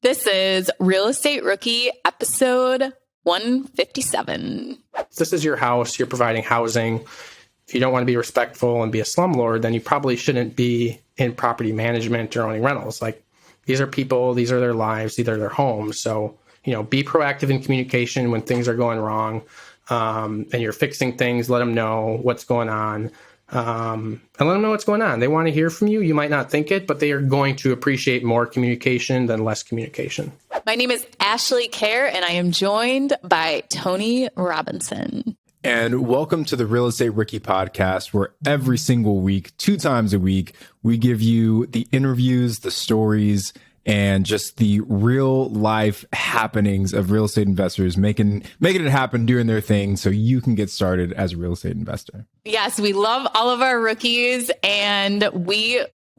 This is Real Estate Rookie episode 157. This is your house. You're providing housing. If you don't want to be respectful and be a slumlord, then you probably shouldn't be in property management or owning rentals. Like, these are people, these are their lives, these are their homes. So, be proactive in communication when things are going wrong, and you're fixing things. Let them know what's going on. And let them know what's going on. They want to hear from you. You might not think it, but they are going to appreciate more communication than less communication. My name is Ashley Kerr, and I am joined by Tony Robinson. And welcome to the Real Estate Rookie podcast, where every single week, 2 times a week, we give you the interviews, the stories, and just the real life happenings of real estate investors making it happen, doing their thing so you can get started as a real estate investor. Yes, we love all of our rookies, and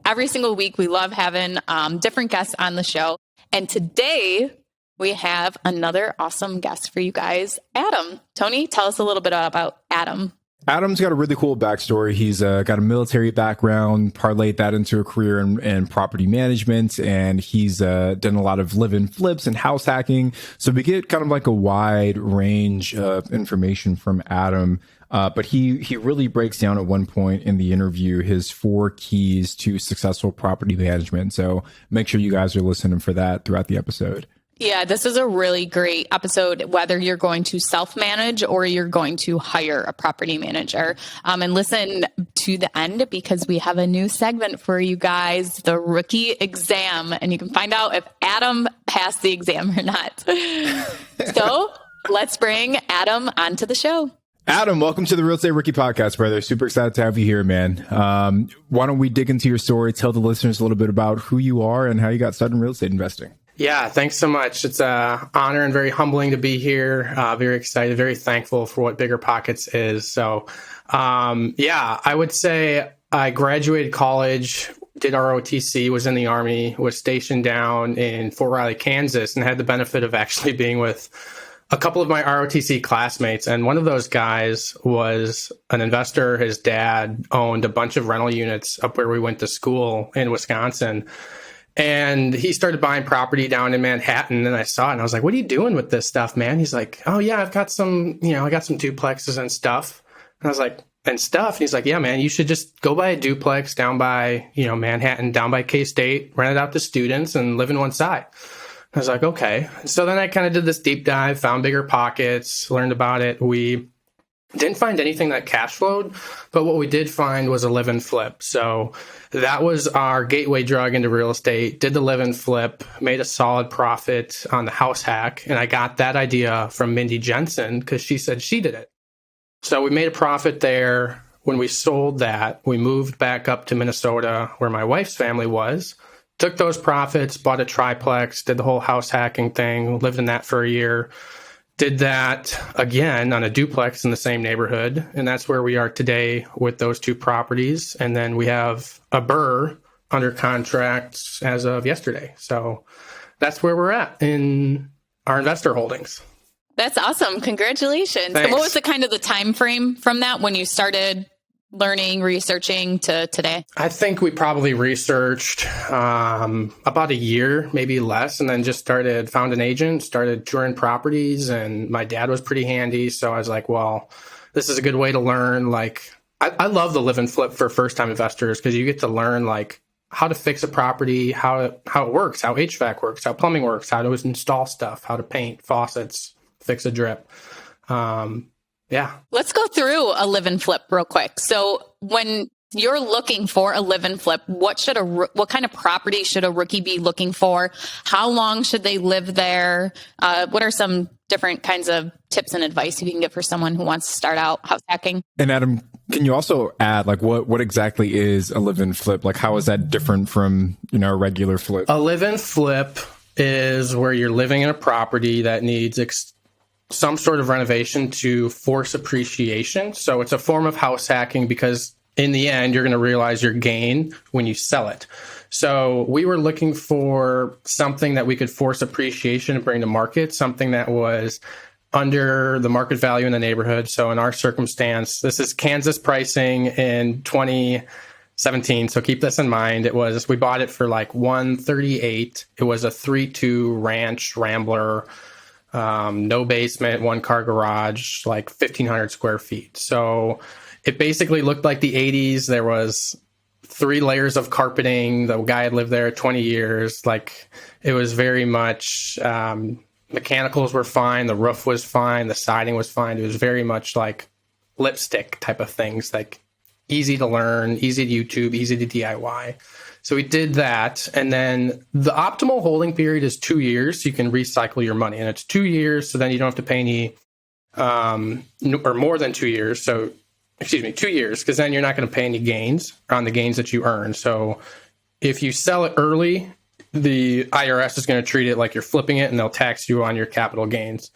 every single week we love having different guests on the show. And today we have another awesome guest for you guys, Adam. Tony, tell us a little bit about Adam. Adam's got a really cool backstory. He's got a military background, parlayed that into a career in property management, and he's done a lot of live-in flips and house hacking. So we get kind of like a wide range of information from Adam. But he really breaks down at one point in the interview his 4 keys to successful property management. So make sure you guys are listening for that throughout the episode. Yeah, this is a really great episode, whether you're going to self-manage or you're going to hire a property manager. And listen to the end because we have a new segment for you guys, the rookie exam, and you can find out if Adam passed the exam or not. So let's bring Adam onto the show. Adam, welcome to the Real Estate Rookie podcast, brother. Super excited to have you here, man. Why don't we dig into your story, tell the listeners a little bit about who you are and how you got started in real estate investing? Yeah, thanks so much. It's an honor and very humbling to be here. Very excited, very thankful for what Bigger Pockets is. So, I would say I graduated college, did ROTC, was in the Army, was stationed down in Fort Riley, Kansas, and had the benefit of actually being with a couple of my ROTC classmates. And one of those guys was an investor. His dad owned a bunch of rental units up where we went to school in Wisconsin. And he started buying property down in Manhattan, and I saw it, and I was like, what are you doing with this stuff, man? He's like, oh, yeah, I've got some, I got some duplexes and stuff. And I was like, and stuff? And he's like, yeah, man, you should just go buy a duplex down by, Manhattan, down by K-State, rent it out to students, and live in one side. I was like, okay. So then I kind of did this deep dive, found Bigger Pockets, learned about it. We didn't find anything that cash flowed, but what we did find was a live-in flip. So that was our gateway drug into real estate. Did the live-in flip, made a solid profit on the house hack, and I got that idea from Mindy Jensen because she said she did it. So we made a profit there. When we sold that, we moved back up to Minnesota where my wife's family was, took those profits, bought a triplex, did the whole house hacking thing, lived in that for a year. Did that again on a duplex in the same neighborhood. And that's where we are today with those 2 properties. And then we have a BRRRR under contract as of yesterday. So that's where we're at in our investor holdings. That's awesome. Congratulations. Thanks. So what was the kind of the time frame from that when you started learning, researching to today? I think we probably researched about a year, maybe less, and then just found an agent, started touring properties, and my dad was pretty handy. So I was like, well, this is a good way to learn. Like, I love the live and flip for first-time investors because you get to learn like how to fix a property, how it works, how HVAC works, how plumbing works, how to install stuff, how to paint faucets, fix a drip. Yeah. Let's go through a live and flip real quick. So when you're looking for a live and flip, what kind of property should a rookie be looking for? How long should they live there? What are some different kinds of tips and advice you can give for someone who wants to start out house hacking? And Adam, can you also add like what exactly is a live and flip? Like how is that different from, a regular flip? A live and flip is where you're living in a property that needs some sort of renovation to force appreciation. So it's a form of house hacking because in the end, you're going to realize your gain when you sell it. So we were looking for something that we could force appreciation and bring to market, something that was under the market value in the neighborhood. So in our circumstance, this is Kansas pricing in 17. So keep this in mind. We bought it for like 138. It was a 3.2 ranch Rambler, no basement, one car garage, like 1,500 square feet. So it basically looked like the 80s. There was 3 layers of carpeting. The guy had lived there 20 years. Like, it was very much, mechanicals were fine. The roof was fine. The siding was fine. It was very much like lipstick type of things, like easy to learn, easy to YouTube, easy to DIY. So we did that. And then the optimal holding period is 2 years. So you can recycle your money, and it's 2 years. So then you don't have to pay any, or more than 2 years. So, 2 years, because then you're not going to pay any gains on the gains that you earn. So if you sell it early, the IRS is going to treat it like you're flipping it, and they'll tax you on your capital gains.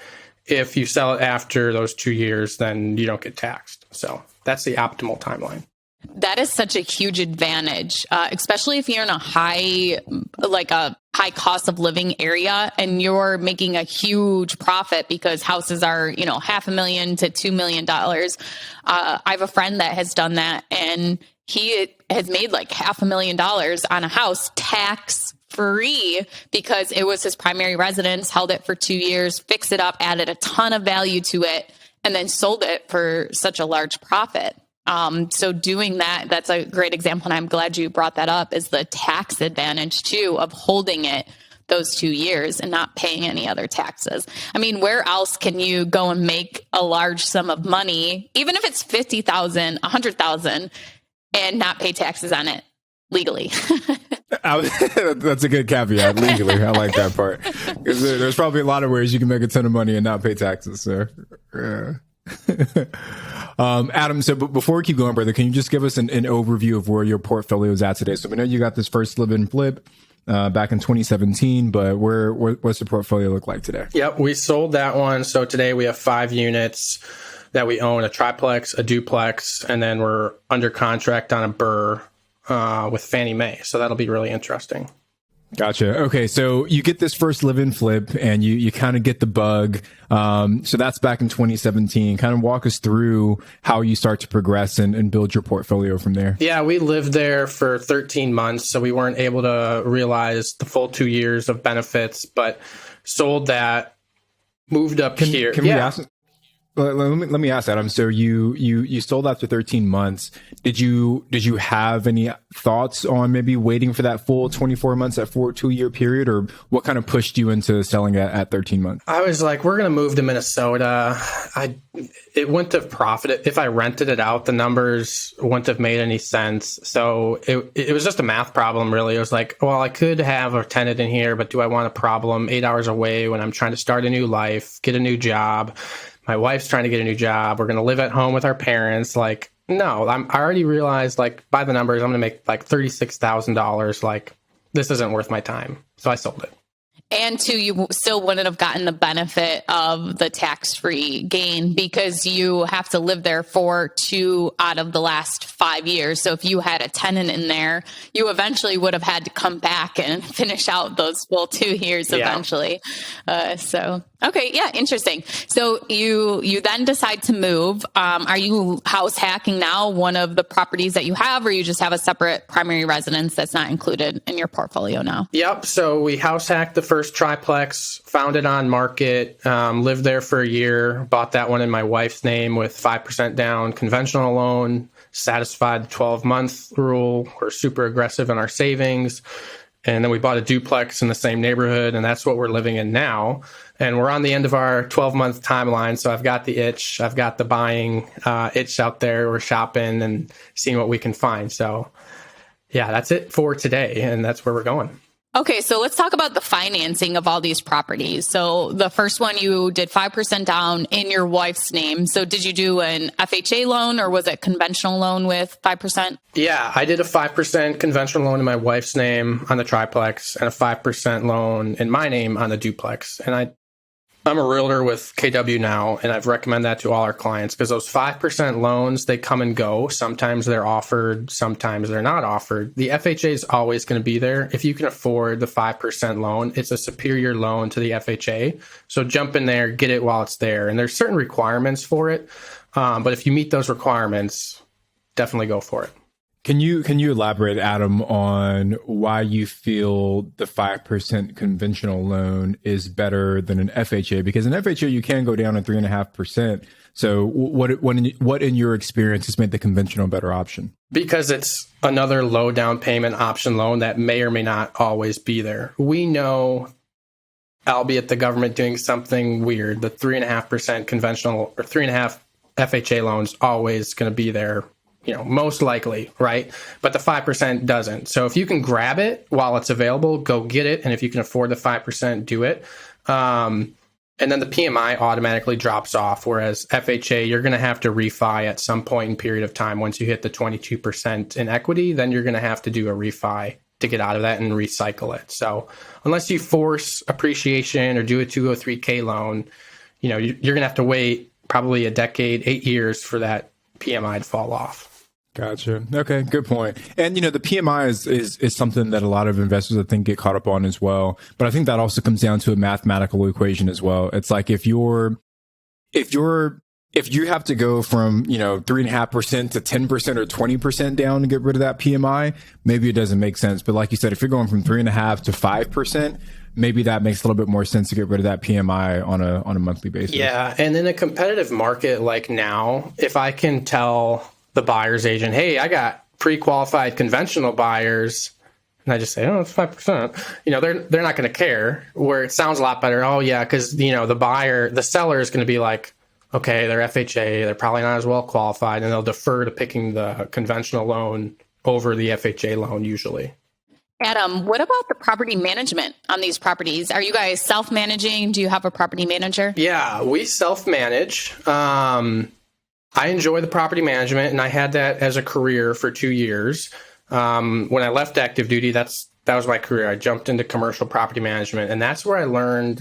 If you sell it after those 2 years, then you don't get taxed. So that's the optimal timeline. That is such a huge advantage, especially if you're in a high cost of living area and you're making a huge profit because houses are, $500,000 to $2 million. I have a friend that has done that, and he has made like $500,000 on a house tax free because it was his primary residence, held it for 2 years, fixed it up, added a ton of value to it, and then sold it for such a large profit. So doing that's a great example. And I'm glad you brought that up, is the tax advantage too of holding it those 2 years and not paying any other taxes. I mean, where else can you go and make a large sum of money, even if it's 50,000, 100,000, and not pay taxes on it legally? That's a good caveat, legally. I like that part. Because there's probably a lot of ways you can make a ton of money and not pay taxes. So, Adam, so before we keep going, brother, can you just give us an overview of where your portfolio is at today? So we know you got this first live and flip back in 2017, but what's the portfolio look like today? Yep, we sold that one. So today we have 5 units that we own: a triplex, a duplex, and then we're under contract on a BRRRR with Fannie Mae. So that'll be really interesting. Gotcha. Okay. So you get this first live and flip and you kind of get the bug. So that's back in 2017. Kind of walk us through how you start to progress and build your portfolio from there. Yeah, we lived there for 13 months. So we weren't able to realize the full 2 years of benefits, but sold that, moved up here. Can we ask? Let me ask, Adam. So you sold after 13 months. Did you have any thoughts on maybe waiting for that full 24 months, that 2 year period, or what kind of pushed you into selling at 13 months? I was like, we're going to move to Minnesota. It wouldn't have profited if I rented it out. The numbers wouldn't have made any sense. So it was just a math problem, really. It was like, well, I could have a tenant in here, but do I want a problem 8 hours away when I'm trying to start a new life, get a new job? My wife's trying to get a new job. We're going to live at home with our parents. Like, no, I already realized, like, by the numbers, I'm going to make like $36,000. Like, this isn't worth my time. So I sold it. And two, you still wouldn't have gotten the benefit of the tax-free gain because you have to live there for 2 out of the last 5 years. So if you had a tenant in there, you eventually would have had to come back and finish out those full 2 years eventually. Okay. Yeah. Interesting. So you then decide to move. Are you house hacking now one of the properties that you have, or you just have a separate primary residence that's not included in your portfolio now? Yep. So we house hacked the first triplex, found it on market, lived there for a year, bought that one in my wife's name with 5% down, conventional loan, satisfied the 12-month rule. We're super aggressive in our savings. And then we bought a duplex in the same neighborhood, and that's what we're living in now. And we're on the end of our 12-month timeline. So I've got the itch. I've got the buying itch out there. We're shopping and seeing what we can find. So yeah, that's it for today. And that's where we're going. Okay, so let's talk about the financing of all these properties. So the first one, you did 5% down in your wife's name. So did you do an FHA loan, or was it conventional loan with 5%? Yeah, I did a 5% conventional loan in my wife's name on the triplex and a 5% loan in my name on the duplex. And I'm a realtor with KW now, and I've recommend that to all our clients because those 5% loans, they come and go. Sometimes they're offered, sometimes they're not offered. The FHA is always going to be there. If you can afford the 5% loan, it's a superior loan to the FHA. So jump in there, get it while it's there. And there's certain requirements for it. But if you meet those requirements, definitely go for it. Can you elaborate, Adam, on why you feel the 5% conventional loan is better than an FHA? Because an FHA you can go down to 3.5%. So what in your experience has made the conventional a better option? Because it's another low down payment option loan that may or may not always be there. We know, albeit the government doing something weird, the 3.5% conventional or 3.5 FHA loans always going to be there, most likely, right? But the 5% doesn't. So if you can grab it while it's available, go get it. And if you can afford the 5%, do it. And then the PMI automatically drops off. Whereas FHA, you're going to have to refi at some point in period of time. Once you hit the 22% in equity, then you're going to have to do a refi to get out of that and recycle it. So unless you force appreciation or do a 203K loan, you're going to have to wait probably a decade, 8 years for that PMI to fall off. Gotcha. Okay, good point. And the PMI is something that a lot of investors, I think, get caught up on as well. But I think that also comes down to a mathematical equation as well. It's like if you have to go from 3.5% to 10% or 20% down to get rid of that PMI, maybe it doesn't make sense. But like you said, if you're going from 3.5% to 5%, maybe that makes a little bit more sense to get rid of that PMI on a monthly basis. Yeah, and in a competitive market like now, if I can tell the buyer's agent, hey, I got pre-qualified conventional buyers, and I just say, oh, it's 5%, they're not going to care. Where it sounds a lot better, oh yeah, because the seller is going to be like, okay, they're FHA, they're probably not as well qualified, and they'll defer to picking the conventional loan over the FHA loan usually. Adam, what about the property management on these properties? Are you guys self-managing? Do you have a property manager? Yeah, we self-manage. I enjoy the property management, and I had that as a career for 2 years. When I left active duty, that was my career. I jumped into commercial property management, and that's where I learned,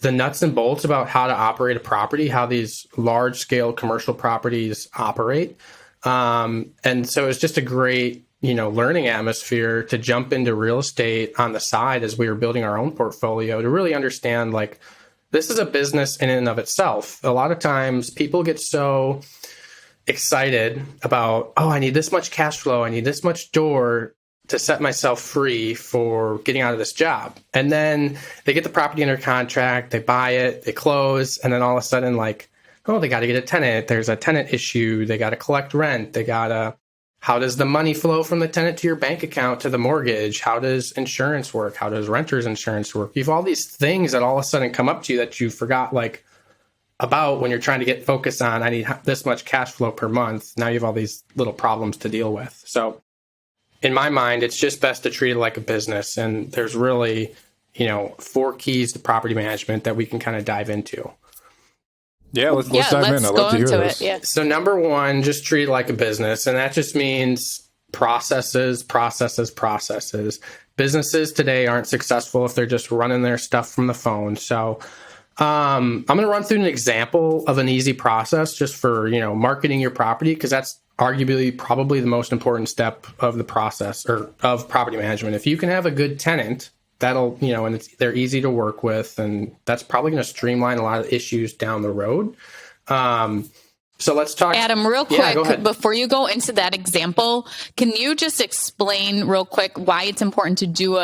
the nuts and bolts about how to operate a property, how these large-scale commercial properties operate. And so it's just a great, learning atmosphere to jump into real estate on the side as we were building our own portfolio to really understand, like, this is a business in and of itself. A lot of times people get so excited about, oh, I need this much cash flow, I need this much door to set myself free for getting out of this job. And then they get the property under contract, they buy it, they close, and then all of a sudden, like, oh, they got to get a tenant. There's a tenant issue. They got to collect rent. How does the money flow from the tenant to your bank account to the mortgage? How does insurance work? How does renter's insurance work? You have all these things that all of a sudden come up to you that you forgot about when you're trying to get focused on, I need this much cash flow per month. Now you have all these little problems to deal with. So in my mind, it's just best to treat it like a business. And there's really, 4 keys to property management that we can kind of dive into. Yeah, let's dive in. I'd love to hear this. Yeah. So number one, just treat it like a business. And that just means processes. Businesses today aren't successful if they're just running their stuff from the phone. So I'm going to run through an example of an easy process just for, marketing your property, because that's arguably probably the most important step of the process or of property management. If you can have a good tenant, that'll, and they're easy to work with, and that's probably going to streamline a lot of issues down the road. So let's talk. Adam, real quick, before you go into that example, can you just explain real quick why it's important to do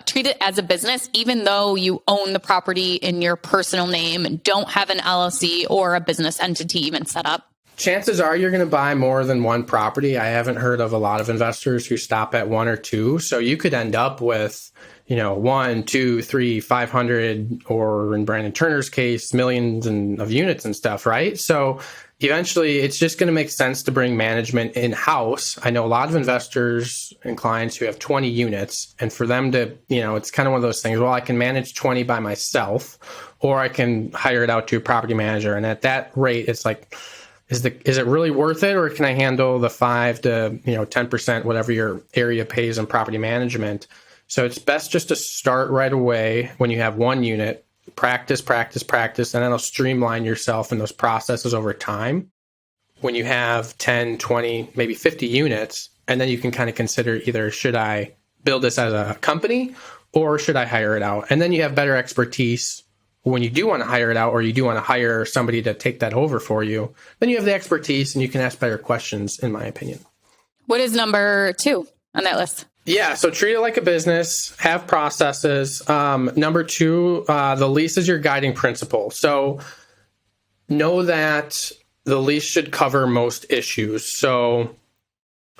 treat it as a business, even though you own the property in your personal name and don't have an LLC or a business entity even set up? Chances are you're going to buy more than one property. I haven't heard of a lot of investors who stop at 1 or 2. So you could end up with 1, 2, 3, 500, or in Brandon Turner's case, millions of units and stuff, right? So eventually it's just going to make sense to bring management in-house. I know a lot of investors and clients who have 20 units, and for them to, it's kind of one of those things, well, I can manage 20 by myself, or I can hire it out to a property manager. And at that rate, it's like, is it really worth it, or can I handle the 5 to 10%, whatever your area pays in property management? So it's best just to start right away when you have one unit, practice, and then it'll streamline yourself in those processes over time. When you have 10, 20, maybe 50 units, and then you can kind of consider either should I build this as a company or should I hire it out? And then you have better expertise when you do want to hire it out, or you do want to hire somebody to take that over for you. Then you have the expertise and you can ask better questions, in my opinion. What is number 2 on that list? Yeah, so treat it like a business, have processes. Number 2, the lease is your guiding principle. So know that the lease should cover most issues. So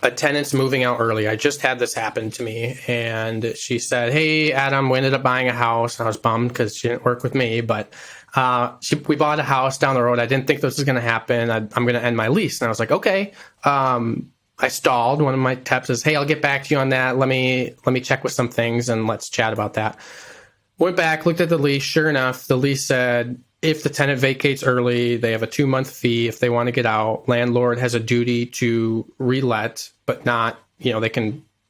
a tenant's moving out early. I just had this happen to me, and she said, "Hey, Adam, we ended up buying a house." And I was bummed because she didn't work with me, but we bought a house down the road. I didn't think this was going to happen. I'm going to end my lease. And I was like, okay. I stalled. One of my texts says, "Hey, I'll get back to you on that. Let me check with some things and let's chat about that." Went back, looked at the lease. Sure enough, the lease said if the tenant vacates early, they have a 2-month fee. If they want to get out, landlord has a duty to relet, but not, they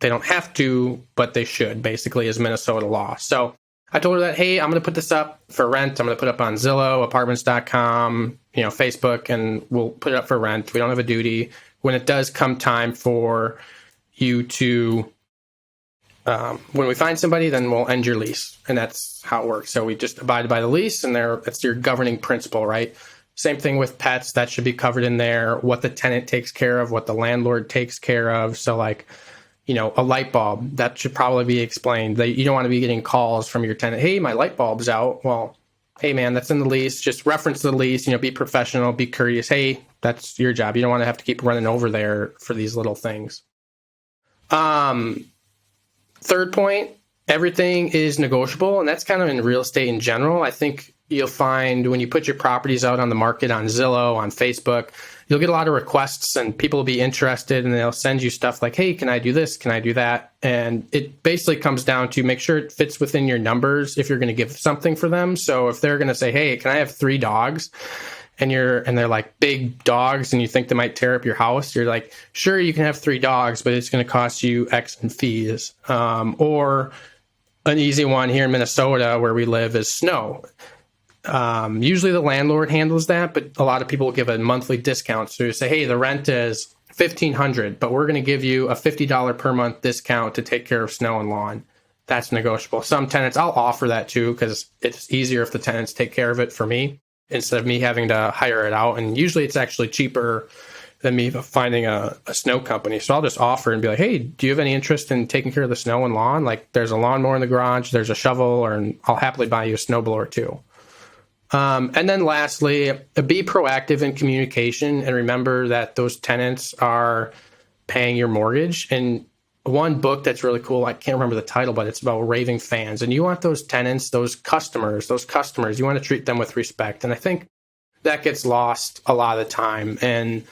don't have to, but they should, basically, is Minnesota law. So I told her that, hey, I'm going to put this up for rent. I'm going to put it up on Zillow, apartments.com, Facebook, and we'll put it up for rent. We don't have a duty. When it does come time for you to, when we find somebody, then we'll end your lease. And that's how it works. So we just abide by the lease, and that's your governing principle, right? Same thing with pets. That should be covered in there. What the tenant takes care of, what the landlord takes care of. So like, a light bulb, that should probably be explained. You don't want to be getting calls from your tenant. "Hey, my light bulb's out." Well, hey man, that's in the lease. Just reference the lease, be professional, be courteous. Hey, that's your job. You don't want to have to keep running over there for these little things. Third point, everything is negotiable. And that's kind of in real estate in general. I think you'll find when you put your properties out on the market on Zillow, on Facebook, you'll get a lot of requests and people will be interested and they'll send you stuff like, "Hey, can I do this? Can I do that?" And it basically comes down to make sure it fits within your numbers if you're going to give something for them. So if they're going to say, "Hey, can I have 3 dogs?" and they're like big dogs and you think they might tear up your house, you're like, "Sure, you can have 3 dogs, but it's going to cost you X in fees." Or an easy one here in Minnesota where we live is snow. Usually the landlord handles that, but a lot of people will give a monthly discount. So you say, "Hey, the rent is $1,500, but we're going to give you a $50 per month discount to take care of snow and lawn." That's negotiable. Some tenants, I'll offer that too, because it's easier if the tenants take care of it for me instead of me having to hire it out. And usually it's actually cheaper than me finding a snow company. So I'll just offer and be like, "Hey, do you have any interest in taking care of the snow and lawn? Like there's a lawnmower in the garage, there's a shovel, and I'll happily buy you a snowblower too." And then lastly, be proactive in communication and remember that those tenants are paying your mortgage. And one book that's really cool, I can't remember the title, but it's about raving fans. And you want those tenants, those customers, you want to treat them with respect. And I think that gets lost a lot of the time. And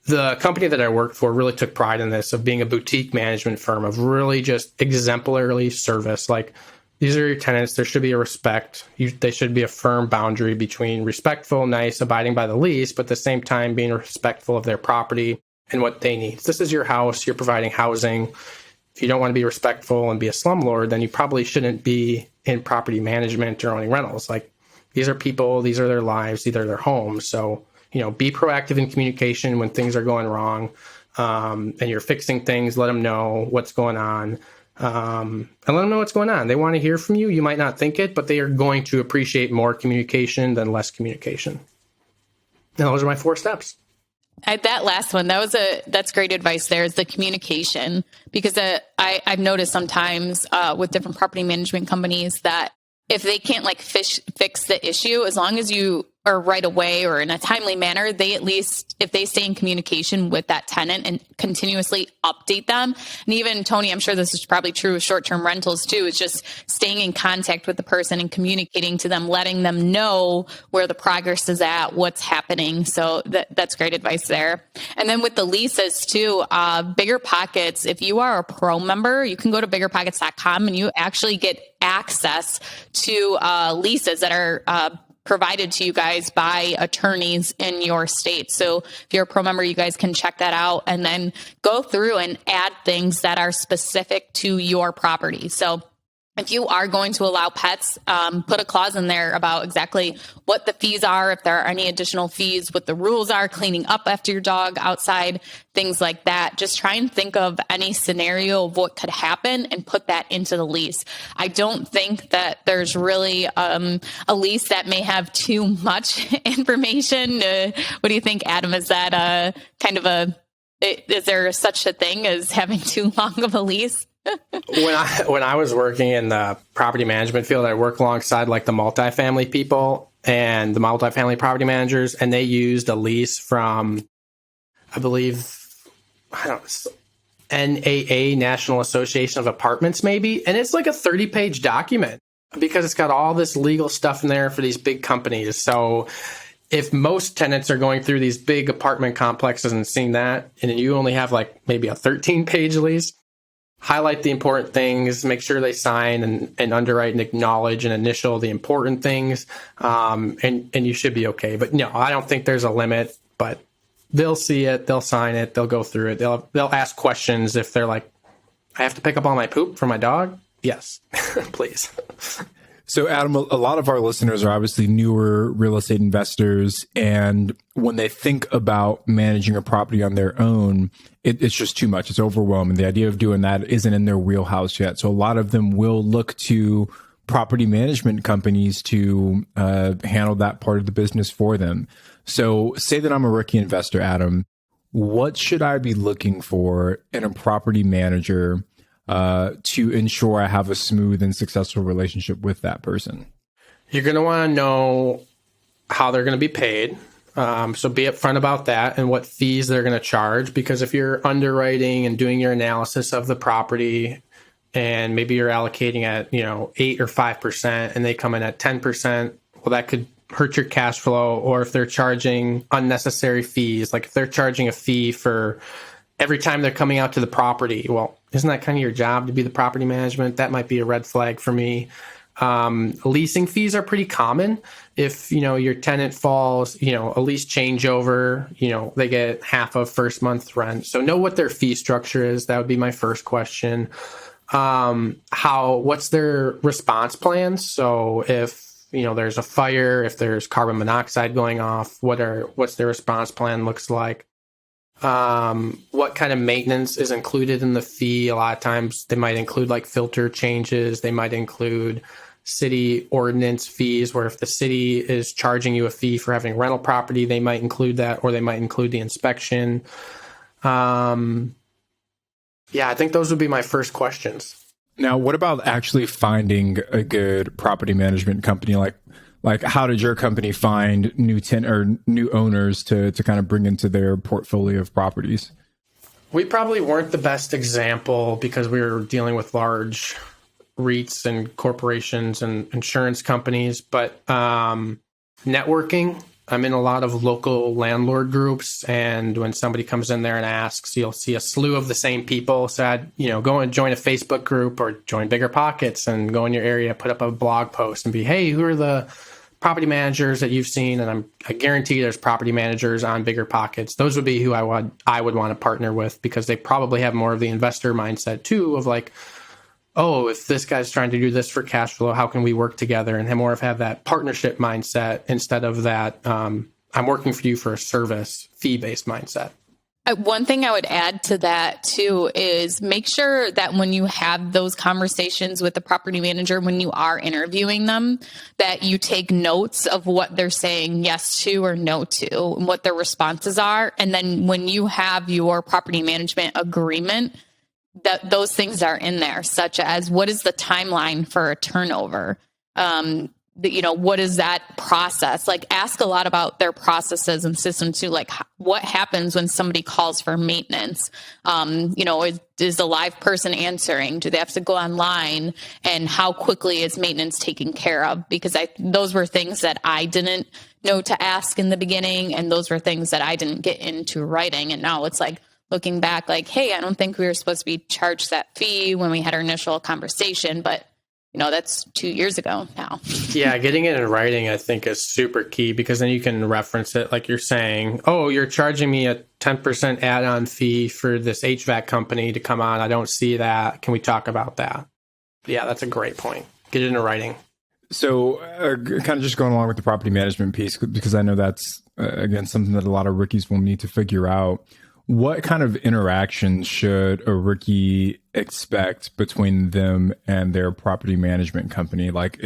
the company that I worked for really took pride in this, of being a boutique management firm, of really just exemplary service. Like, these are your tenants. There should be a respect. They should be a firm boundary between respectful, nice, abiding by the lease, but at the same time being respectful of their property and what they need. This is your house. You're providing housing. If you don't want to be respectful and be a slumlord, then you probably shouldn't be in property management or owning rentals. Like, these are people. These are their lives. These are their homes. So, be proactive in communication when things are going wrong and you're fixing things. Let them know what's going on. And let them know what's going on. They want to hear from you. You might not think it, but they are going to appreciate more communication than less communication. And those are my 4 steps. That last one, that's great advice. There is the communication, because I've noticed sometimes with different property management companies that if they can't fix the issue, as long as you are right away or in a timely manner, they at least, if they stay in communication with that tenant and continuously update them. And even Tony, I'm sure this is probably true with short-term rentals too, is just staying in contact with the person and communicating to them, letting them know where the progress is at, what's happening. So that's great advice there. And then with the leases too, Bigger Pockets, if you are a pro member, you can go to biggerpockets.com and you actually get access to leases that are provided to you guys by attorneys in your state. So if you're a pro member, you guys can check that out and then go through and add things that are specific to your property. So if you are going to allow pets, put a clause in there about exactly what the fees are, if there are any additional fees, what the rules are, cleaning up after your dog outside, things like that. Just try and think of any scenario of what could happen and put that into the lease. I don't think that there's really a lease that may have too much information. What do you think, Adam? Is that kind of a Is there such a thing as having too long of a lease? When I was working in the property management field, I worked alongside like the multifamily people and the multifamily property managers, and they used a lease from, I believe, NAA, National Association of Apartments, maybe. And it's like a 30-page document because it's got all this legal stuff in there for these big companies. So if most tenants are going through these big apartment complexes and seeing that, and you only have like maybe a 13-page lease, highlight the important things, make sure they sign and underwrite and acknowledge and initial the important things, and you should be okay. But no, I don't think there's a limit, but they'll see it, they'll sign it, they'll go through it. They'll ask questions if they're like, I have to pick up all my poop for my dog? Yes, please. So, Adam, a lot of our listeners are obviously newer real estate investors, and when they think about managing a property on their own, it's just too much. It's overwhelming. The idea of doing that isn't in their wheelhouse yet. So a lot of them will look to property management companies to handle that part of the business for them. So say that I'm a rookie investor, Adam. What should I be looking for in a property manager to ensure I have a smooth and successful relationship with that person? You're going to want to know how they're going to be paid. So be upfront about that and what fees they're going to charge, because if you're underwriting and doing your analysis of the property and maybe you're allocating at, 8 or 5% and they come in at 10%, well, that could hurt your cash flow. Or if they're charging unnecessary fees, like if they're charging a fee for every time they're coming out to the property, well, isn't that kind of your job to be the property management? That might be a red flag for me. Leasing fees are pretty common. If, your tenant falls, a lease changeover, they get half of first month's rent. So know what their fee structure is. That would be my first question. What's their response plans? So if, there's a fire, if there's carbon monoxide going off, what's their response plan looks like? What kind of maintenance is included in the fee? A lot of times they might include like filter changes. They might include city ordinance fees, where if the city is charging you a fee for having rental property, they might include that, or they might include the inspection. I think those would be my first questions. Now, what about actually finding a good property management company? Like how did your company find new owners to kind of bring into their portfolio of properties? We probably weren't the best example because we were dealing with large REITs and corporations and insurance companies, but networking. I'm in a lot of local landlord groups, and when somebody comes in there and asks, you'll see a slew of the same people. So I'd, go and join a Facebook group or join Bigger Pockets and go in your area, put up a blog post and be, hey, who are the property managers that you've seen? And I guarantee there's property managers on Bigger Pockets. Those would be who I would want to partner with, because they probably have more of the investor mindset too, of like, oh, if this guy's trying to do this for cash flow, how can we work together? And have that partnership mindset instead of that I'm working for you for a service fee-based mindset. One thing I would add to that too is make sure that when you have those conversations with the property manager, when you are interviewing them, that you take notes of what they're saying yes to or no to and what their responses are. And then when you have your property management agreement, that those things are in there, such as what is the timeline for a turnover? What is that process? Like, ask a lot about their processes and systems too. Like, what happens when somebody calls for maintenance? Is the live person answering? Do they have to go online? And how quickly is maintenance taken care of? Because those were things that I didn't know to ask in the beginning, and those were things that I didn't get into writing. And now it's like, looking back, like, hey, I don't think we were supposed to be charged that fee when we had our initial conversation, but that's 2 years ago now. Yeah, getting it in writing, I think, is super key, because then you can reference it. Like you're saying, oh, you're charging me a 10% add-on fee for this HVAC company to come on. I don't see that. Can we talk about that? Yeah, that's a great point. Get it in writing. So kind of just going along with the property management piece, because I know that's, again, something that a lot of rookies will need to figure out. What kind of interaction should a rookie expect between them and their property management company? Like,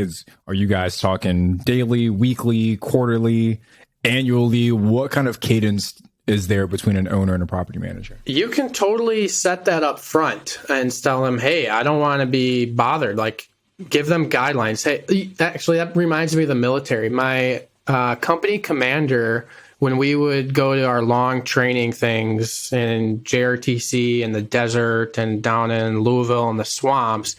are you guys talking daily, weekly, quarterly, annually? What kind of cadence is there between an owner and a property manager? You can totally set that up front and tell them, hey, I don't want to be bothered. Like, give them guidelines. Hey, actually, that reminds me of the military. My company commander, when we would go to our long training things in JRTC in the desert and down in Louisville in the swamps,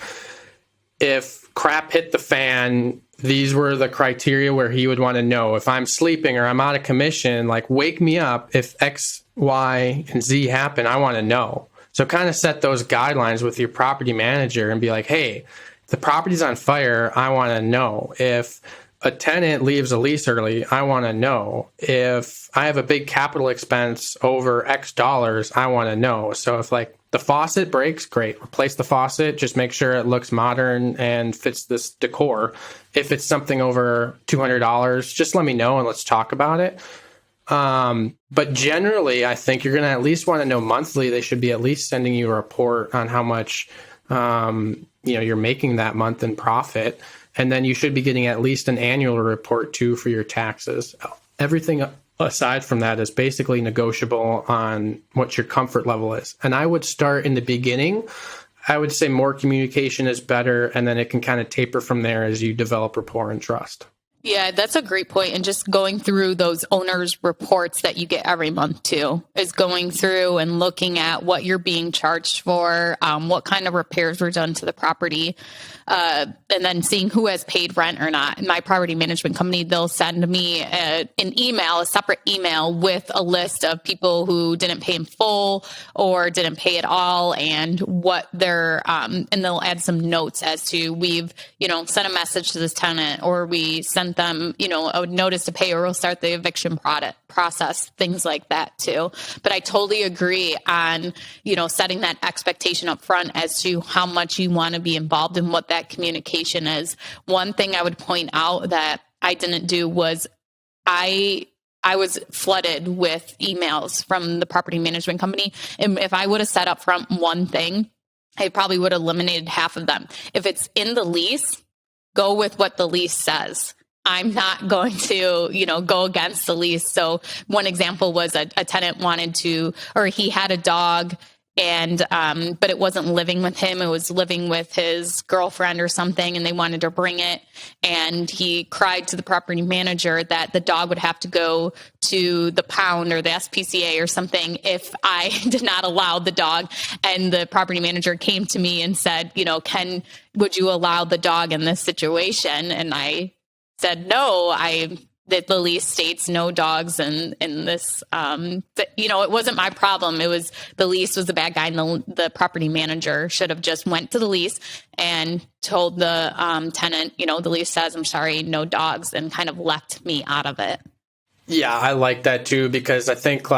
if crap hit the fan, these were the criteria where he would want to know if I'm sleeping or I'm out of commission, like wake me up if X, Y, and Z happen. I want to know. So kind of set those guidelines with your property manager and be like, hey, if the property's on fire, I want to know. If a tenant leaves a lease early, I want to know. If I have a big capital expense over X dollars, I want to know. So if like the faucet breaks, great, replace the faucet. Just make sure it looks modern and fits this decor. If it's something over $200, just let me know and let's talk about it. But generally, I think you're going to at least want to know monthly. They should be at least sending you a report on how much you're making that month in profit. And then you should be getting at least an annual report too for your taxes. Everything aside from that is basically negotiable on what your comfort level is. And I would start in the beginning. I would say more communication is better, and then it can kind of taper from there as you develop rapport and trust. Yeah, that's a great point. And just going through those owners' reports that you get every month too, is going through and looking at what you're being charged for, what kind of repairs were done to the property, and then seeing who has paid rent or not. In my property management company, they'll send me a separate email with a list of people who didn't pay in full or didn't pay at all, and what they're, and they'll add some notes as to we've, sent a message to this tenant, or we sent them, a notice to pay, or we'll start the eviction process, things like that too. But I totally agree on, setting that expectation up front as to how much you want to be involved in what that communication is. One thing I would point out that I didn't do was I was flooded with emails from the property management company. And if I would have set up front one thing, I probably would have eliminated half of them. If it's in the lease, go with what the lease says. I'm not going to, go against the lease. So one example was a tenant he had a dog, and but it wasn't living with him. It was living with his girlfriend or something, and they wanted to bring it. And he cried to the property manager that the dog would have to go to the pound or the SPCA or something if I did not allow the dog. And the property manager came to me and said, would you allow the dog in this situation? And I said, no, that the lease states no dogs in this, it wasn't my problem. It was the lease was the bad guy, and the property manager should have just went to the lease and told the tenant, the lease says, I'm sorry, no dogs, and kind of left me out of it. Yeah, I like that too, because I think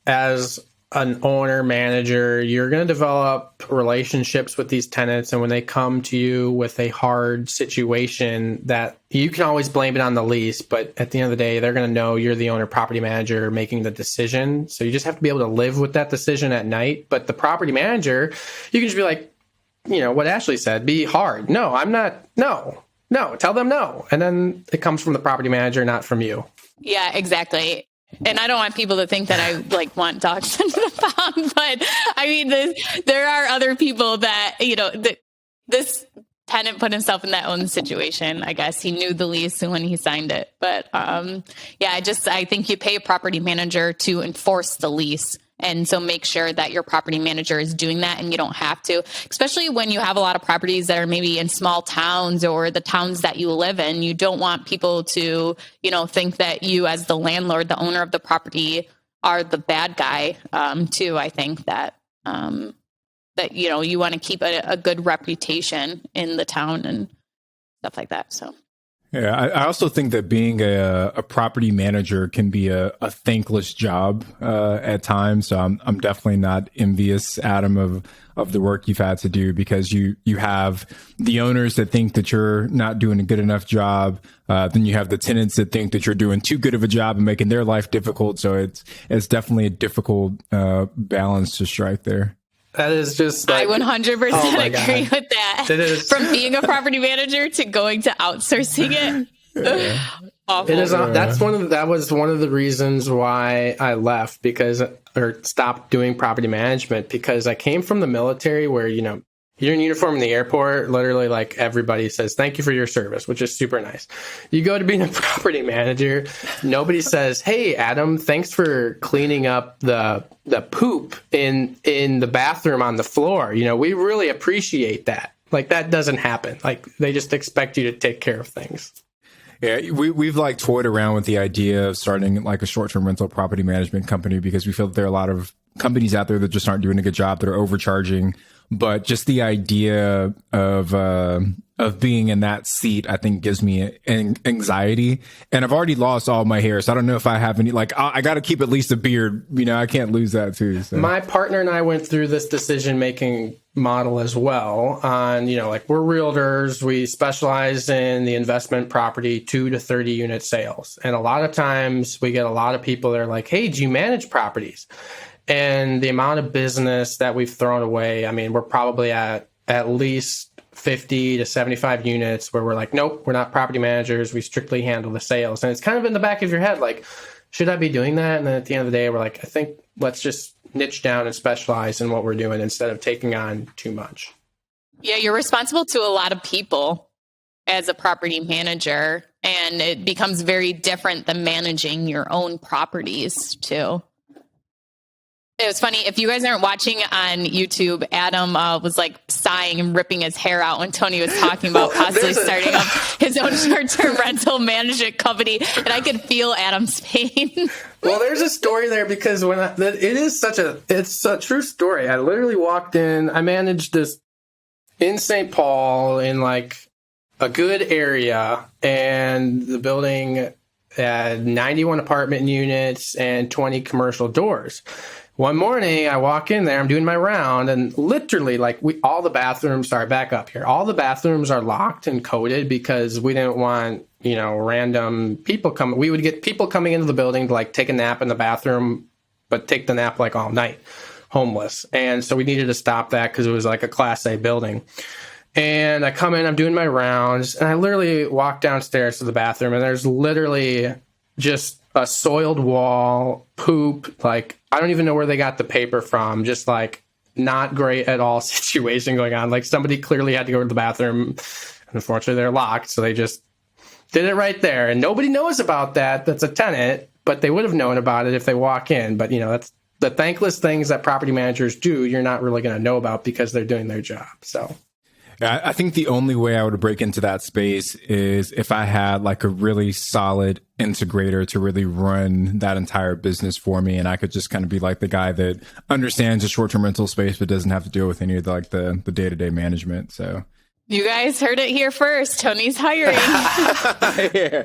as an owner manager, you're going to develop relationships with these tenants. And when they come to you with a hard situation, that you can always blame it on the lease. But at the end of the day, they're going to know you're the owner property manager making the decision. So you just have to be able to live with that decision at night. But the property manager, you can just be like, what Ashley said, be hard. No, I'm not. No, tell them no. And then it comes from the property manager, not from you. Yeah, exactly. And I don't want people to think that I want dogs into the pound, but I mean, there are other people that, this tenant put himself in that own situation. I guess he knew the lease when he signed it. But I think you pay a property manager to enforce the lease. And so make sure that your property manager is doing that, and you don't have to, especially when you have a lot of properties that are maybe in small towns or the towns that you live in. You don't want people to, think that you as the landlord, the owner of the property, are the bad guy too. I think that, you want to keep a good reputation in the town and stuff like that. So. Yeah, I also think that being a property manager can be a thankless job at times. So I'm definitely not envious, Adam, of the work you've had to do, because you have the owners that think that you're not doing a good enough job. Then you have the tenants that think that you're doing too good of a job and making their life difficult. So it's definitely a difficult balance to strike there. That is just I 100% agree with that. It is. From being a property manager to going to outsourcing it. Awful. It is. That was one of the reasons why I left or stopped doing property management, because I came from the military where, you're in uniform in the airport. Literally, like, everybody says, thank you for your service, which is super nice. You go to being a property manager. Nobody says, hey, Adam, thanks for cleaning up the poop in the bathroom on the floor. We really appreciate that. Like, that doesn't happen. Like, they just expect you to take care of things. Yeah, we've like toyed around with the idea of starting like a short-term rental property management company, because we feel that there are a lot of companies out there that just aren't doing a good job, that are overcharging. But just the idea of being in that seat, I think, gives me anxiety. And I've already lost all my hair, so I don't know if I have any. Like, I got to keep at least a beard. I can't lose that too. So. My partner and I went through this decision-making model as well. On like, we're realtors. We specialize in the investment property 2 to 30 unit sales, and a lot of times we get a lot of people that are like, "Hey, do you manage properties?" And the amount of business that we've thrown away, I mean, we're probably at least 50 to 75 units where we're like, nope, we're not property managers. We strictly handle the sales. And it's kind of in the back of your head, like, should I be doing that? And then at the end of the day, we're like, I think let's just niche down and specialize in what we're doing instead of taking on too much. Yeah, you're responsible to a lot of people as a property manager, and it becomes very different than managing your own properties too. It was funny. If you guys aren't watching on YouTube, Adam was like sighing and ripping his hair out when Tony was talking about possibly starting up his own short-term rental management company. And I could feel Adam's pain. Well, there's a story there, because it's a true story. I literally walked in, I managed this in St. Paul in like a good area, and the building had 91 apartment units and 20 commercial doors. One morning, I walk in there, I'm doing my round, and literally, like, all the bathrooms are locked and coded, because we didn't want, random people coming. We would get people coming into the building to, like, take a nap in the bathroom, but take the nap, like, all night, homeless. And so we needed to stop that, because it was, like, a Class A building. And I come in, I'm doing my rounds, and I literally walk downstairs to the bathroom, and there's literally just a soiled wall, poop, like, I don't even know where they got the paper from, just like not great at all situation going on. Like, somebody clearly had to go to the bathroom, and unfortunately they're locked, so they just did it right there. And nobody knows about that. That's a tenant, but they would have known about it if they walk in. But, that's the thankless things that property managers do, you're not really going to know about because they're doing their job. So I think the only way I would break into that space is if I had like a really solid integrator to really run that entire business for me, and I could just kind of be like the guy that understands the short-term rental space but doesn't have to deal with any of the day-to-day management. So you guys heard it here first. Tony's hiring. yeah.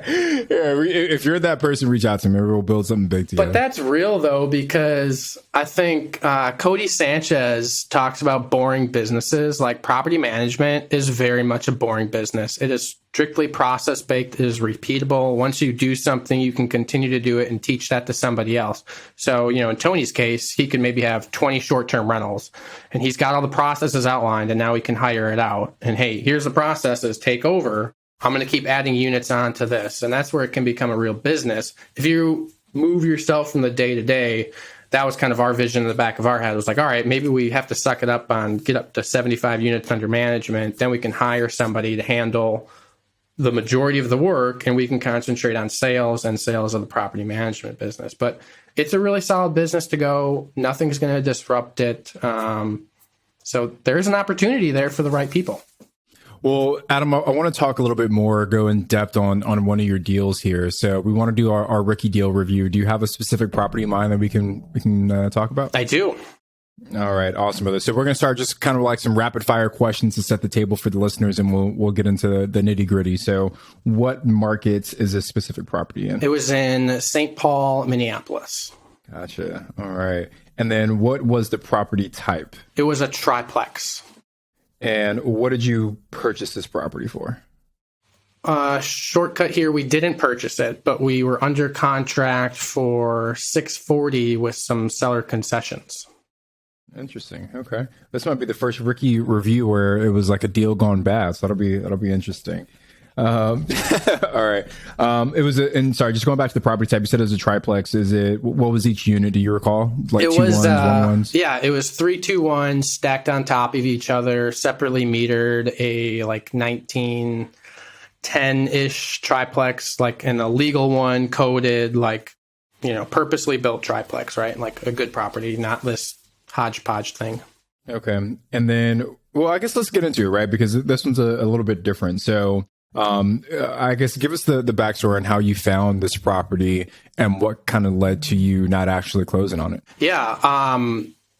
If you're that person, reach out to me. Maybe we'll build something big together. But that's real, though, because I think Cody Sanchez talks about boring businesses. Like, property management is very much a boring business. It is strictly process-based. It is repeatable. Once you do something, you can continue to do it and teach that to somebody else. So, in Tony's case, he could maybe have 20 short-term rentals, and he's got all the processes outlined, and now he can hire it out. And, hey, here's the processes, take over. I'm going to keep adding units onto this. And that's where it can become a real business. If you move yourself from the day-to-day, that was kind of our vision in the back of our head. It was like, all right, maybe we have to suck it up on get up to 75 units under management. Then we can hire somebody to handle the majority of the work, and we can concentrate on sales of the property management business. But it's a really solid business to go. Nothing's going to disrupt it. So there's an opportunity there for the right people. Well, Adam, I want to talk a little bit more, go in depth on one of your deals here. So we want to do our rookie deal review. Do you have a specific property in mind that we can talk about? I do. All right, awesome, brother. So we're going to start just kind of like some rapid fire questions to set the table for the listeners, and we'll get into the nitty gritty. So what markets is this specific property in? It was in St. Paul, Minneapolis. Gotcha. All right. And then what was the property type? It was a triplex. And what did you purchase this property for? Shortcut here, we didn't purchase it, but we were under contract for $640 with some seller concessions. Interesting. Okay. This might be the first rookie review where it was like a deal gone bad. So that'll be interesting. All right. It was and sorry, just going back to the property type, you said it was a triplex. What was each unit? Do you recall? Like it two was, ones, one ones? Yeah, it was 3 2 1s stacked on top of each other, separately metered, a like 1910-ish triplex, like an illegal one, coded, like, purposely built triplex, right? Like a good property, not this hodgepodge thing. Okay. And then, well, I guess let's get into it, right? Because this one's a little bit different. So, I guess give us the backstory on how you found this property and what kind of led to you not actually closing on it. Yeah.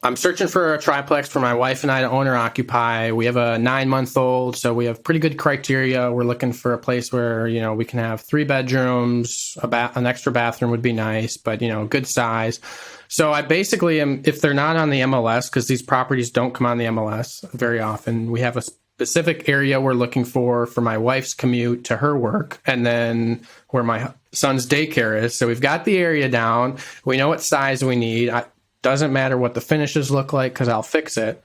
I'm searching for a triplex for my wife and I to own or occupy. We have a 9-month-old, so we have pretty good criteria. We're looking for a place where, we can have 3 bedrooms, an extra bathroom would be nice, but, good size. So I basically am, if they're not on the MLS, because these properties don't come on the MLS very often, we have a specific area we're looking for my wife's commute to her work, and then where my son's daycare is. So we've got the area down. We know what size we need. Doesn't matter what the finishes look like because I'll fix it.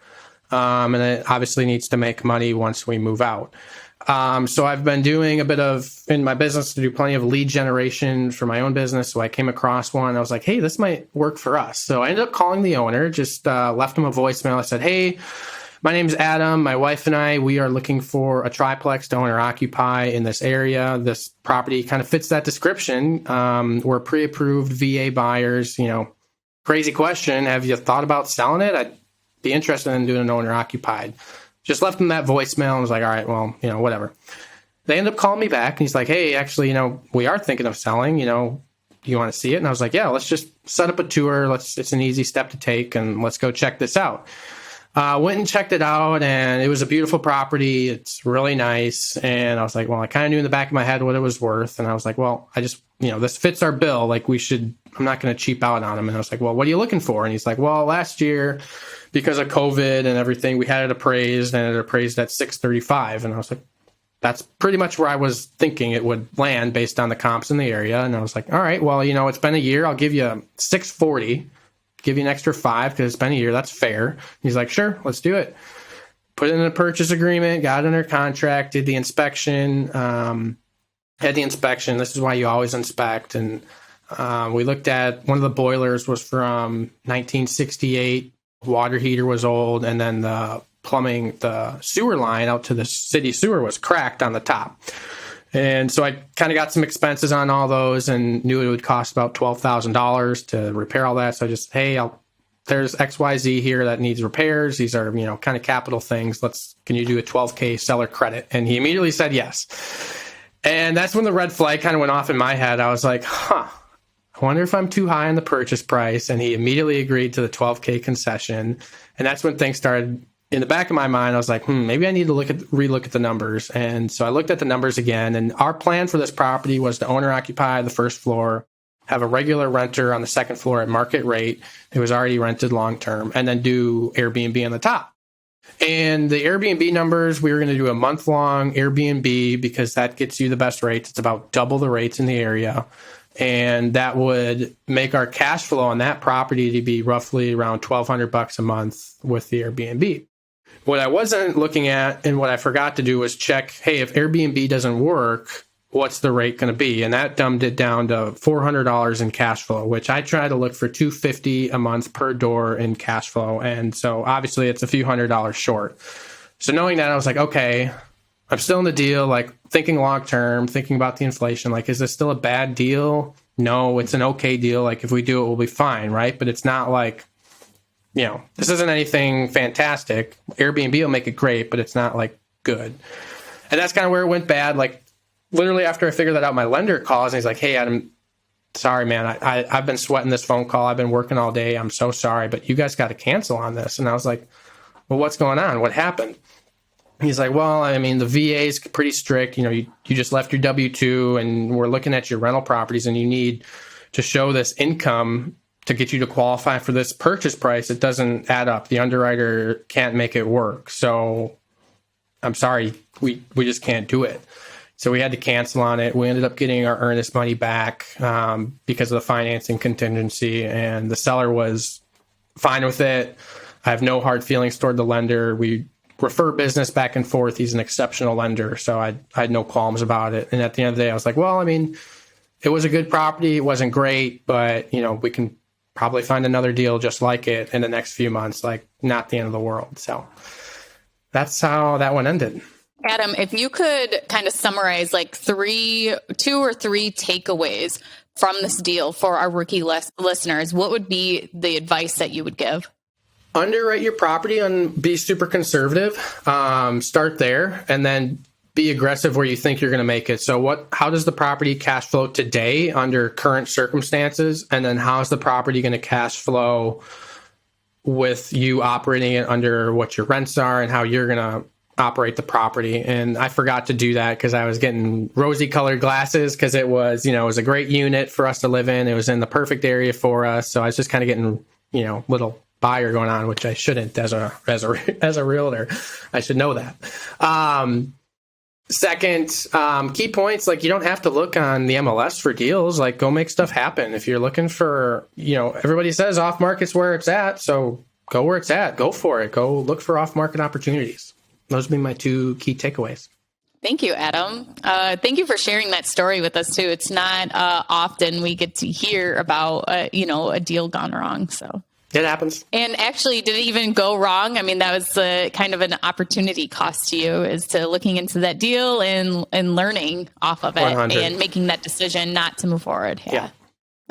And it obviously needs to make money once we move out. So I've been doing a bit of, in my business, to do plenty of lead generation for my own business. So I came across one. I was like, hey, this might work for us. So I ended up calling the owner, just left him a voicemail. I said, hey, my name's Adam. My wife and I, we are looking for a triplex to own or occupy in this area. This property kind of fits that description. We're pre-approved VA buyers. Crazy question. Have you thought about selling it? I'd be interested in doing an owner occupied. Just left him that voicemail and was like, all right, well, whatever. They ended up calling me back and he's like, hey, actually, we are thinking of selling, do you want to see it? And I was like, yeah, let's just set up a tour. It's an easy step to take and let's go check this out. Went and checked it out and it was a beautiful property. It's really nice. And I was like, well, I kind of knew in the back of my head what it was worth. And I was like, well, I just, this fits our bill. Like I'm not going to cheap out on him. And I was like, well, what are you looking for? And he's like, well, last year, because of COVID and everything, we had it appraised and it appraised at 635. And I was like, that's pretty much where I was thinking it would land based on the comps in the area. And I was like, all right, well, it's been a year. I'll give you 640, give you an extra 5 because it's been a year. That's fair. He's like, sure, let's do it. Put it in a purchase agreement, got it under contract, did the inspection, had the inspection. This is why you always inspect. And we looked at, one of the boilers was from 1968. Water heater was old, and then the plumbing, the sewer line out to the city sewer was cracked on the top. And so I kind of got some expenses on all those and knew it would cost about $12,000 to repair all that. So I just, hey, there's XYZ here that needs repairs. These are, kind of capital things. Can you do a $12K seller credit? And he immediately said yes. And that's when the red flag kind of went off in my head. I was like, I wonder if I'm too high on the purchase price. And he immediately agreed to the $12K concession. And that's when things started in the back of my mind. I was like, maybe I need to relook at the numbers. And so I looked at the numbers again. And our plan for this property was to owner occupy the first floor, have a regular renter on the second floor at market rate. It was already rented long term, and then do Airbnb on the top. And the Airbnb numbers, we were going to do a month-long Airbnb because that gets you the best rates. It's about double the rates in the area. And that would make our cash flow on that property to be roughly around $1,200 a month with the Airbnb. What I wasn't looking at and what I forgot to do was check, hey, if Airbnb doesn't work, what's the rate going to be? And that dumbed it down to $400 in cash flow, which I try to look for $250 a month per door in cash flow. And so obviously it's a few $100s short. So knowing that, I was like, okay, I'm still in the deal, like thinking long term, thinking about the inflation. Like, is this still a bad deal? No, it's an okay deal. Like, if we do it, we'll be fine, right? But it's not like, this isn't anything fantastic. Airbnb will make it great, but it's not like good. And that's kind of where it went bad. Like, literally after I figured that out, my lender calls and he's like, hey, Adam, sorry, man, I've been sweating this phone call. I've been working all day. I'm so sorry, but you guys got to cancel on this. And I was like, well, what's going on? What happened? He's like, well, I mean, the VA is pretty strict. You just left your W-2 and we're looking at your rental properties and you need to show this income to get you to qualify for this purchase price. It doesn't add up. The underwriter can't make it work. So I'm sorry, we just can't do it. So we had to cancel on it. We ended up getting our earnest money back because of the financing contingency, and the seller was fine with it. I have no hard feelings toward the lender. We refer business back and forth. He's an exceptional lender. So I had no qualms about it. And at the end of the day, I was like, well, I mean, it was a good property. It wasn't great, but we can probably find another deal just like it in the next few months, like not the end of the world. So that's how that one ended. Adam, if you could kind of summarize like 2 or 3 takeaways from this deal for our rookie listeners, what would be the advice that you would give? Underwrite your property and be super conservative. Start there and then be aggressive where you think you're going to make it. So how does the property cash flow today under current circumstances? And then how's the property going to cash flow with you operating it under what your rents are and how you're going to operate the property? And I forgot to do that because I was getting rosy colored glasses because it was, it was a great unit for us to live in. It was in the perfect area for us. So I was just kind of getting, little buyer going on, which I shouldn't as a realtor. I should know that. Second, key points, like you don't have to look on the MLS for deals, like go make stuff happen. If you're looking for, everybody says off market's where it's at. So go where it's at, go for it, go look for off market opportunities. Those would be my 2 key takeaways. Thank you, Adam. Thank you for sharing that story with us too. It's not often we get to hear about, a deal gone wrong. So it happens. And actually, did it even go wrong? I mean, that was kind of an opportunity cost to you, is to looking into that deal and learning off of it 100. And making that decision not to move forward. Yeah.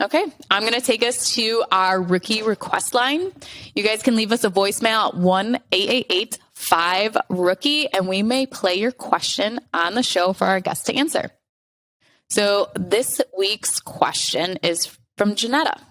Okay, I'm going to take us to our rookie request line. You guys can leave us a voicemail at 1-888-5-ROOKIE, and we may play your question on the show for our guest to answer. So this week's question is from Janetta.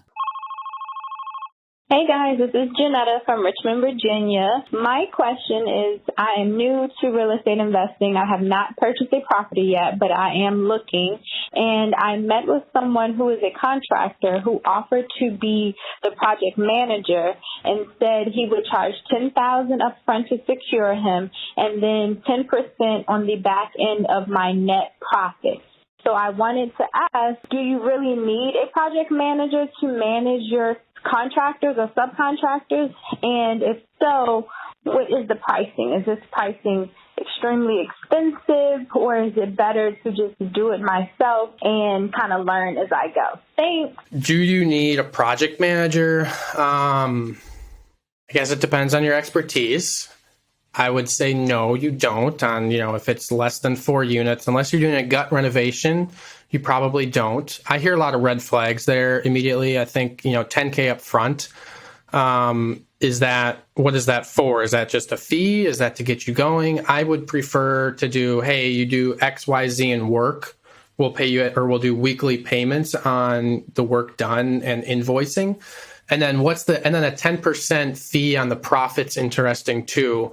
Hey guys, this is Janetta from Richmond, Virginia. My question is, I am new to real estate investing. I have not purchased a property yet, but I am looking. And I met with someone who is a contractor who offered to be the project manager and said he would charge $10,000 up front to secure him and then 10% on the back end of my net profit. So I wanted to ask, do you really need a project manager to manage your contractors or subcontractors? And if so, what is the pricing? Is this pricing extremely expensive, or is it better to just do it myself and kind of learn as I go? Thanks. Do you need a project manager? I guess it depends on your expertise. I would say no, you don't. On, if it's less than 4 units, unless you're doing a gut renovation, you probably don't. I hear a lot of red flags there immediately. I think, $10K up front. What is that for? Is that just a fee? Is that to get you going? I would prefer to do, hey, you do X, Y, Z in work. We'll pay you, or we'll do weekly payments on the work done and invoicing. And then and then a 10% fee on the profits, interesting too.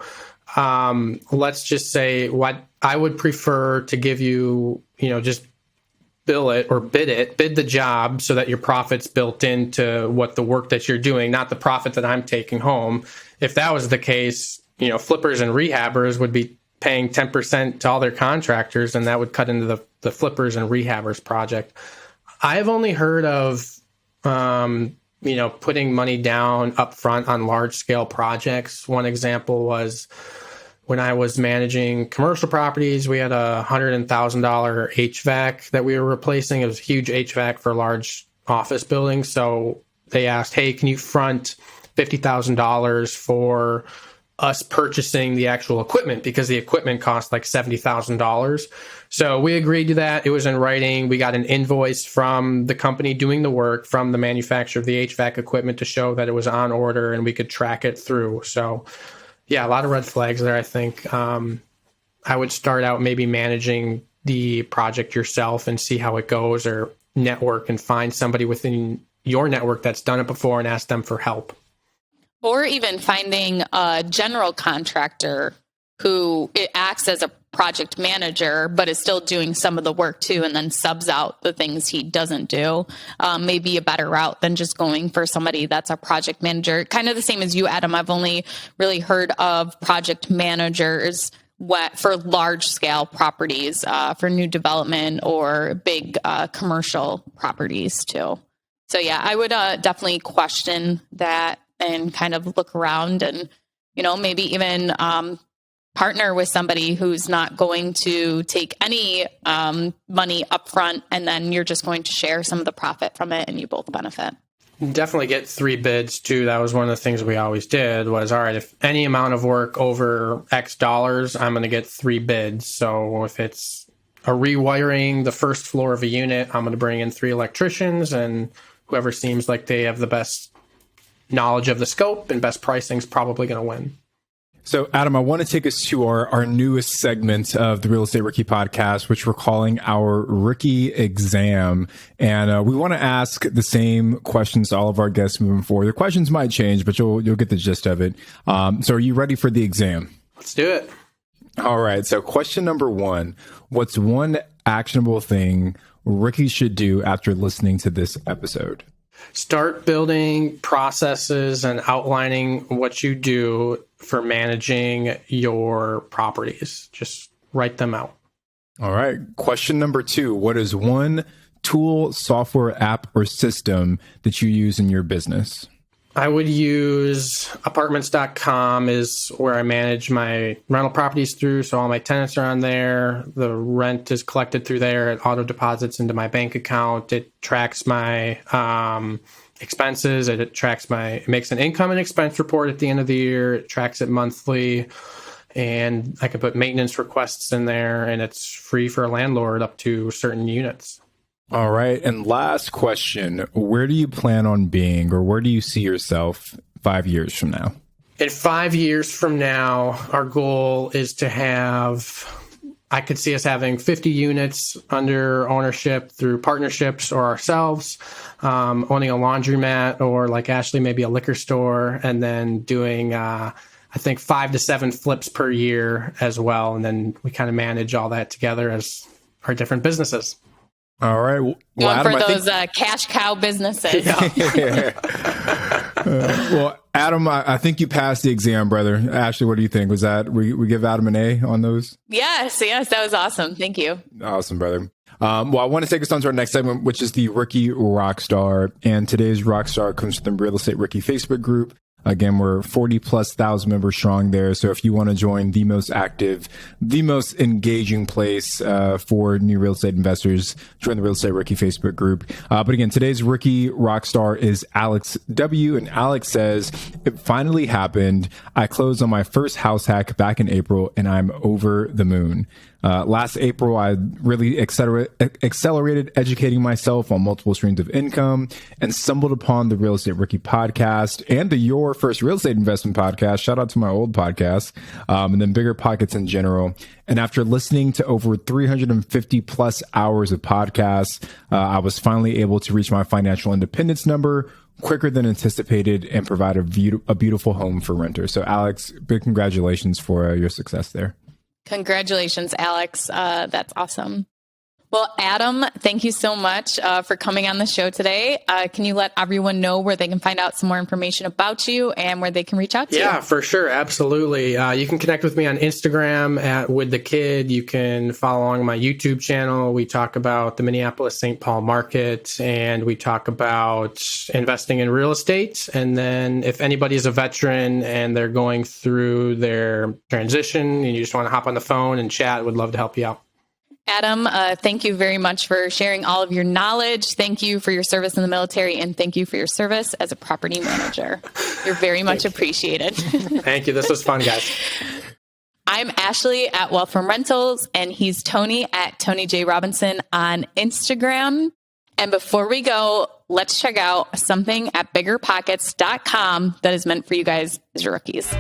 Let's just say what I would prefer to give you, just bill it or bid the job so that your profit's built into what the work that you're doing, not the profit that I'm taking home. If that was the case, flippers and rehabbers would be paying 10% to all their contractors, and that would cut into the flippers and rehabbers project. I've only heard of, putting money down up front on large scale projects. One example was when I was managing commercial properties, we had a $100,000 HVAC that we were replacing. It was a huge HVAC for large office buildings. So they asked, hey, can you front $50,000 for us purchasing the actual equipment, because the equipment cost like $70,000. So we agreed to that. It was in writing. We got an invoice from the company doing the work, from the manufacturer of the HVAC equipment, to show that it was on order and we could track it through. So yeah, a lot of red flags there, I think. I would start out maybe managing the project yourself and see how it goes, or network and find somebody within your network that's done it before and ask them for help. Or even finding a general contractor who acts as a project manager, but is still doing some of the work too, and then subs out the things he doesn't do, may be a better route than just going for somebody that's a project manager. Kind of the same as you, Adam. I've only really heard of project managers for large scale properties, for new development or big commercial properties too. So yeah, I would definitely question that and kind of look around and, maybe even partner with somebody who's not going to take any money upfront, and then you're just going to share some of the profit from it and you both benefit. Definitely get 3 bids too. That was one of the things we always did was, all right, if any amount of work over X dollars, I'm going to get 3 bids. So if it's a rewiring the first floor of a unit, I'm going to bring in 3 electricians, and whoever seems like they have the best knowledge of the scope and best pricing is probably going to win. So, Adam, I want to take us to our newest segment of the Real Estate Rookie Podcast, which we're calling our Rookie Exam. And we want to ask the same questions to all of our guests moving forward. The questions might change, but you'll get the gist of it. So are you ready for the exam? Let's do it. All right. So question number 1, what's one actionable thing rookies should do after listening to this episode? Start building processes and outlining what you do for managing your properties. Just write them out. All right. Question number 2. What is one tool, software, app, or system that you use in your business? I would use apartments.com is where I manage my rental properties through. So all my tenants are on there. The rent is collected through there. It auto deposits into my bank account. It tracks my expenses. It makes an income and expense report at the end of the year. It tracks it monthly. And I can put maintenance requests in there, and it's free for a landlord up to certain units. All right. And last question, where do you plan on being, or where do you see yourself 5 years from now? In 5 years from now, our goal is to I could see us having 50 units under ownership through partnerships or ourselves, owning a laundromat, or like Ashley, maybe a liquor store, and then doing, I think 5 to 7 flips per year as well. And then we kind of manage all that together as our different businesses. All right. Well, Adam, for those cash cow businesses. Well, Adam, I think you passed the exam, brother. Ashley, what do you think? Was that we give Adam an A on those? Yes, that was awesome. Thank you. Awesome, brother. Well, I want to take us on to our next segment, which is the Rookie Rockstar. And today's Rockstar comes from the Real Estate Rookie Facebook group. Again, we're 40,000+ members strong there. So if you want to join the most active, the most engaging place for new real estate investors, join the Real Estate Rookie Facebook group. But again, today's Rookie Rockstar is Alex W. And Alex says, it finally happened. I closed on my first house hack back in April, and I'm over the moon. Last April, I really accelerated educating myself on multiple streams of income and stumbled upon the Real Estate Rookie podcast and the Your First Real Estate Investment podcast. Shout out to my old podcast, and then Bigger Pockets in general. And after listening to over 350+ hours of podcasts, I was finally able to reach my financial independence number quicker than anticipated and provide a beautiful home for renters. So Alex, big congratulations for your success there. Congratulations, Alex. That's awesome. Well, Adam, thank you so much for coming on the show today. Can you let everyone know where they can find out some more information about you and where they can reach out to you? Yeah, for sure. Absolutely. You can connect with me on Instagram at WithTheKid. You can follow along my YouTube channel. We talk about the Minneapolis-St. Paul market, and we talk about investing in real estate. And then if anybody's a veteran and they're going through their transition and you just want to hop on the phone and chat, would love to help you out. Adam, thank you very much for sharing all of your knowledge. Thank you for your service in the military, and thank you for your service as a property manager. You're very much appreciated. Thank you. This was fun, guys. I'm Ashley at Wealth from Rentals, and he's Tony at Tony J. Robinson on Instagram. And before we go, let's check out something at biggerpockets.com that is meant for you guys as your rookies.